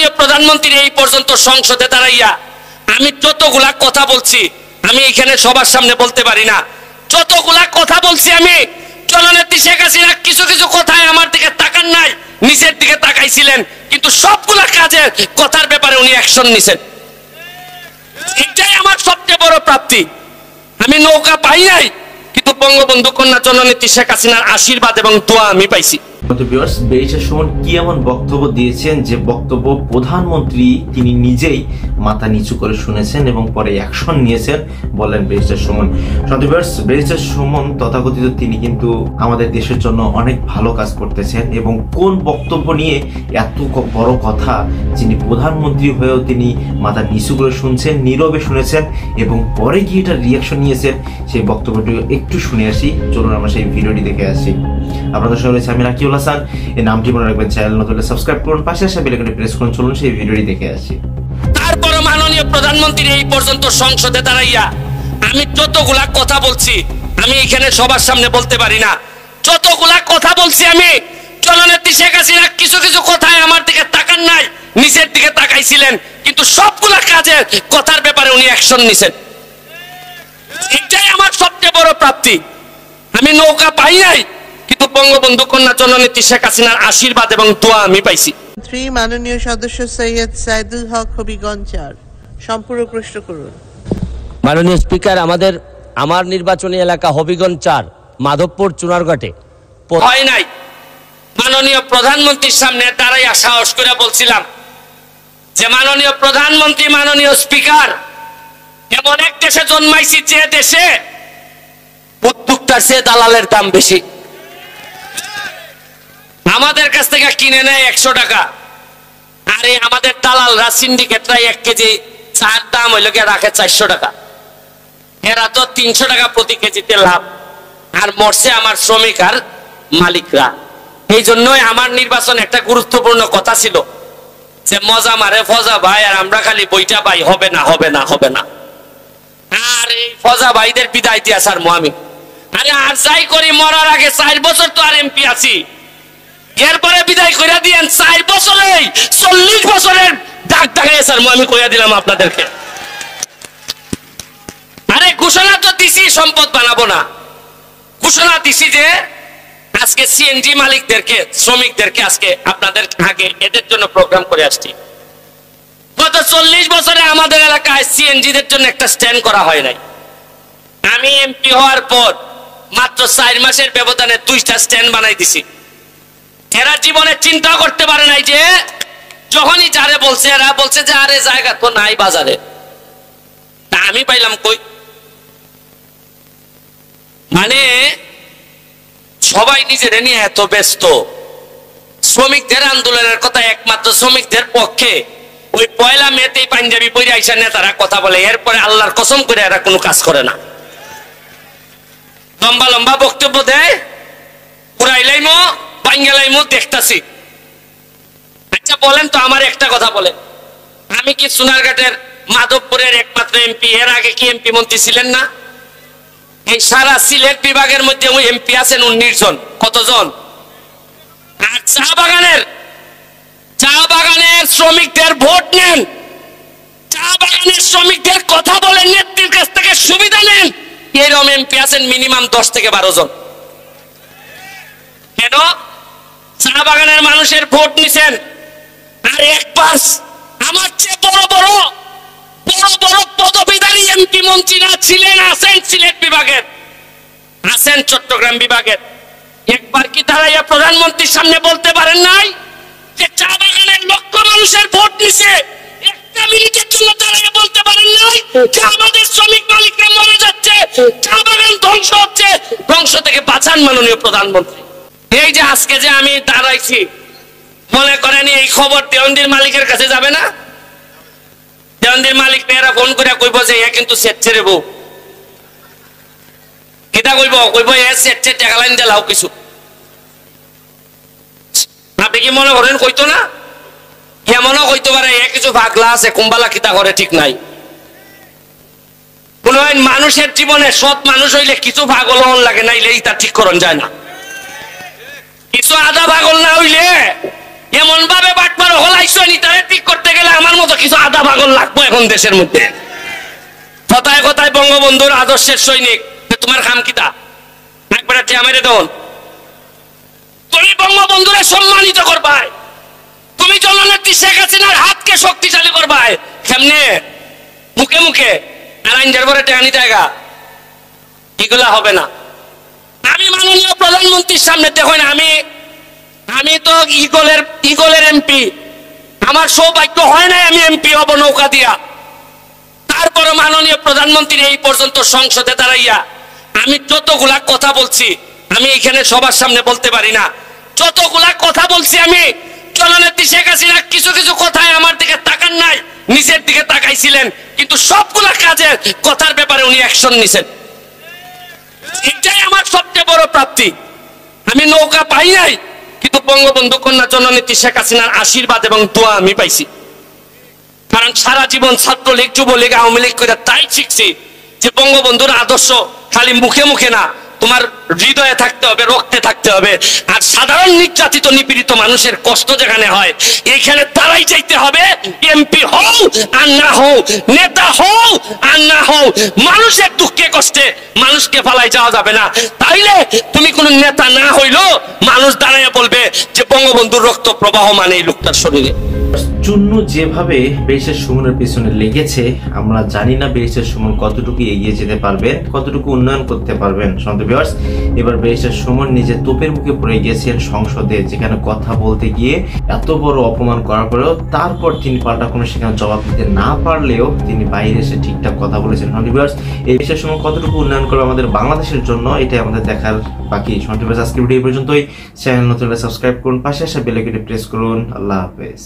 মাননীয় প্রধানমন্ত্রী এই পর্যন্ত সংসদে দাঁড়াইয়া আমি যতগুলা কথা বলছি, আমি এখানে সবার সামনে বলতে পারি না, যতগুলা কথা বলছি আমি, জননেত্রী শেখ হাসিনা কিছু কিছু কথায় আমার দিকে তাকান নাই, নিচের দিকে তাকাইছিলেন, কিন্তু সবগুলা কাজের কথার ব্যাপারে উনি অ্যাকশন নিছেন। এটাই আমার সবচেয়ে বড় প্রাপ্তি। আমি নৌকা পাই নাই, কিন্তু বঙ্গবন্ধু কন্যা জননেত্রী শেখ হাসিনার আশীর্বাদ এবং দোয়া আমি পাইছি। ব্যারিস্টার সুমন কি এমন বক্তব্য দিয়েছেন যে বক্তব্য প্রধানমন্ত্রী তিনি নিজেই মাথা নিচু করে শুনেছেন এবং পরে অ্যাকশন নিয়েছেন, বললেন ব্যারিস্টার সুমন। ব্যারিস্টার সুমন তথাকথিত তিনি কিন্তু আমাদের দেশের জন্য অনেক ভালো কাজ করতেছেন এবং কোন বক্তব্য নিয়ে এত বড় কথা, যিনি প্রধানমন্ত্রী হয়েও তিনি মাথা নিচু করে শুনছেন, নীরবে শুনেছেন এবং পরে গিয়ে এটার রিয়াকশন নিয়েছেন, সেই বক্তব্যটি একটু শুনে আসি। চলুন আমরা সেই ভিডিওটি দেখে আসি। আপনাদের সঙ্গে রয়েছে আমি রাকিউল হাসান। এই নামটি মনে রাখবেন, চ্যানেল নতুন হলে সাবস্ক্রাইব করুন, পাশে আসা বেল আইকনে প্রেস করুন। চলুন সেই ভিডিওটি দেখে আসি। তারপর মাননীয় প্রধানমন্ত্রী এই পর্যন্ত সংসদে দাঁড়াইয়া আমি যতগুলা কথা বলছি, আমি এখানে সবার সামনে বলতে পারি না, যতগুলা কথা বলছি আমি, জননেত্রী শেখ হাসিনা কিছু কিছু কথায় আমার দিকে তাকান নাই, নিচের দিকে তাকাইছিলেন, কিন্তু সবগুলা কাজের কথার ব্যাপারে উনি অ্যাকশন নিছেন। এটাই আমার সবচেয়ে বড় প্রাপ্তি। আমি নৌকা পাই নাই, কিন্তু বঙ্গবন্ধু কন্যা জননেত্রী শেখ হাসিনার আশীর্বাদ এবং দোয়া আমি পাইছি। মাননীয় সদস্য সৈয়দ সাইদুল হক হবিগঞ্জ সম্পূর্ণ প্রশ্ন করুন। মাননীয় স্পিকার, আমার নির্বাচনী এলাকা হবিগঞ্জ 4 মাধবপুর চুনারঘাটে হয় নাই। মাননীয় প্রধানমন্ত্রীর সামনে দাঁড়াইয়া সাহস করে বলছিলাম যে মাননীয় প্রধানমন্ত্রী, মাননীয় স্পিকার, এমন এক দেশে জন্মাইছি যে দেশে উদ্যোক্তার চেয়ে দালালের দাম বেশি। আমাদের কাছ থেকে কিনে নেয় 100 টাকা, আরে আমাদের দালালরা সিন্ডিকেটরা 1 কেজি চার দাম হইল গিয়ে রাখে 400 টাকা। এরা তো 300 টাকা প্রতি কেজিতে লাভ, আর মরছে আমার শ্রমিক আর মালিকরা। এই জন্যই আমার নির্বাচন একটা গুরুত্বপূর্ণ কথা ছিল যে মজা মারে ফজা ভাই, আর আমরা খালি বইটা ভাই, হবে না হবে না হবে না। আর এই ফজা ভাইদের বিদায় দিয়ে আসার আমি, আরে আর যাই করি মরার আগে 4 বছর তো আর এমপি আছি, এরপরে বিদায় কইরা দিয়েন 4 বছরেই 40 বছরের ডাক ডাকাই স্যার আমি কইরা দিলাম আপনাদেরকে। আরে ঘোষণা তো দিছি সম্পদ বানাবো না, ঘোষণা দিছি যে আজকে সিএনজি মালিকদেরকে, শ্রমিকদেরকে আজকে আপনাদের আগে এদের জন্য প্রোগ্রাম করে আসছি। গত 40 বছরে আমাদের এলাকায় সিএনজিদের জন্য একটা স্ট্যান্ড করা হয় নাই। আমি এমপি হওয়ার পর মাত্র 4 মাসের ব্যবধানে 2টা স্ট্যান্ড বানাই দিছি। এরা জীবনে চিন্তা করতে পারে নাই যে যখনই যারে বলছে, এরা বলছে যে আরে জায়গা তো নাই বাজারে, তা আমি পাইলাম কই? মানে সবাই নিজের নিয়ে এত ব্যস্ত। শ্রমিকদের আন্দোলনের কথা একমাত্র শ্রমিকদের পক্ষে ওই 1 মেতেই পাঞ্জাবি পরে আইসা নেতারা কথা বলে, এরপরে আল্লাহর কসম করে এরা কোনো কাজ করে না। লম্বা লম্বা বক্তব্য দেয়, পুরাইলাইমো বাঙ্গালাইমো দেখতাছি। আচ্ছা বলেন তো, আমার একটা কথা বলেন, আমি কি সোনারঘাটের মাধবপুরের একমাত্র এমপি? এর আগে কি এমপি মন্ত্রী ছিলেন না? এই সারা সিলেট বিভাগের মধ্যে ওই এমপি আছেন 19 জন। কতজন? আর চা বাগানের শ্রমিকদের ভোট নেন, চা বাগানের শ্রমিকদের কথা বলেন, নেত্রীর কাছ থেকে সুবিধা নেন, এরকম এমপি আছেন মিনিমাম 10 থেকে 12 জন। কেন? চা বাগানের মানুষের ভোট নিছেন। আর একবার আমার চেয়ে বড় বড় পদবীধারী এমপি মন্ত্রীরা ছিলেন, আছেন সিলেট বিভাগের, আছেন চট্টগ্রাম বিভাগের। একবার কি দাঁড়াইয়া প্রধানমন্ত্রীর সামনে বলতে পারেন নাই যে চা বাগানের লক্ষ মানুষের ভোট নিছে? একটা মিনিটের জন্য দাঁড়াইয়া বলতে পারেন নাই যে আমাদের শ্রমিক মালিকরা মরে যাচ্ছে, চা বাগান ধ্বংস হচ্ছে, ধ্বংস থেকে বাঁচান মাননীয় প্রধানমন্ত্রী। এই যে আজকে যে আমি দাঁড়াইছি, মনে করেন এই খবর দেওয়ানদির মালিকের কাছে যাবে না? দেওয়ানদির মালিক মেয়েরা ফোন করে কইব যে এ কিন্তু সেট ছেড়ে বউ, কিটা কইব এ সেট ছেড়ে টাকা লাইন দিলাও কিছু। আপনি কি মনে করেন কইতো না? এমনও কইতে পারে এ কিছু ভাগলা আছে, কুম্বালা কিতা করে ঠিক নাই। কোন মানুষের জীবনে সৎ মানুষ হইলে কিছু ভাগ হলো লাগে, নাইলে তা ঠিক করন যায় না। কিছু আধা ভাগল না হইলে এমন ভাবে বাটপার হলাইছো নি তারে ঠিক করতে কিছু আধা পাগল লাগবো এখন দেশের মধ্যে। কথায় কথায় বঙ্গবন্ধুর আদর্শের সৈনিক, তোমার খাম কিতা একবার মেরে দেন। তুমি বঙ্গবন্ধুরে সম্মানিত করবাই, তুমি জননেত্রী শেখ হাসিনার হাতকে শক্তিশালী করবাই। কেমনে? মুখে মুখে আর আইনজার পরে টেহানি জায়গা, এগুলা হবে না। আমি মাননীয় প্রধানমন্ত্রীর সামনে দেখুন, আমি তো ইগলের এমপি, আমার সৌভাগ্য হয় না আমি এমপি হব নৌকা দিয়া। তারপরে মাননীয় প্রধানমন্ত্রী এই পর্যন্ত সংসদে দাঁড়াইয়া আমি যতগুলা কথা বলছি, আমি এখানে সবার সামনে বলতে পারি না, যতগুলা কথা বলছি আমি, জননেত্রী শেখ হাসিনা কিছু কিছু কথায় আমার দিকে তাকান নাই, নিচের দিকে তাকাইছিলেন, কিন্তু সবগুলা কাজের কথার ব্যাপারে উনি অ্যাকশন নিছেন। এটাই আমার সবচেয়ে বড় প্রাপ্তি। আমি নৌকা পাই নাই, কিন্তু বঙ্গবন্ধু কন্যা জননেত্রী শেখ হাসিনার আশীর্বাদ এবং দোয়া আমি পাইছি। কারণ সারা জীবন ছাত্রলীগ, যুবলীগ, আওয়ামী লীগ করে তাই শিখছি যে বঙ্গবন্ধুর আদর্শ খালি মুখে মুখে না, তোমার হৃদয়ে থাকতে হবে, রক্তে থাকতে হবে। আর সাধারণ নির্যাতিত নিপীড়িত মানুষের কষ্ট যেখানে হয়, এইখানে তারাই চাইতে হবে, এমপি হও আর না হও, নেতা হও আর না হও, মানুষের দুঃখে কষ্টে মানুষকে ফালাই যাওয়া যাবে না। তাইলে তুমি কোন নেতা না হইলো মানুষ দাঁড়ায় বলবে যে বঙ্গবন্ধুর রক্ত প্রবাহ মানে এই লোকটার শরীরে। চুন্নু যেভাবে ব্যারিস্টার সুমনের পিছনে লেগেছে, আমরা জানি না ব্যারিস্টার সুমন কতটুকু এগিয়ে যেতে পারবেন, কতটুকু উন্নয়ন করতে পারবেন। ভিউয়ার্স, এবার ব্যারিস্টার সুমন নিজে তোপের মুখে পড়ে গিয়েছেন সংসদে, যেখানে কথা বলতে গিয়ে এত বড় অপমান করার পরেও তারপর তিনি পাল্টা কোনো সেখানে জবাব দিতে না পারলেও তিনি বাইরে এসে ঠিকঠাক কথা বলেছেন। ভিউয়ার্স, এই ব্যারিস্টার সুমন কতটুকু উন্নয়ন করবে আমাদের বাংলাদেশের জন্য, এটাই আমাদের দেখার বাকি। ভিউয়ার্স, আজকের ভিডিও এই পর্যন্তই। চ্যানেল নতুন হলে সাবস্ক্রাইব করুন, পাশে আসা বেল আইকনটি প্রেস করুন। আল্লাহ হাফেজ।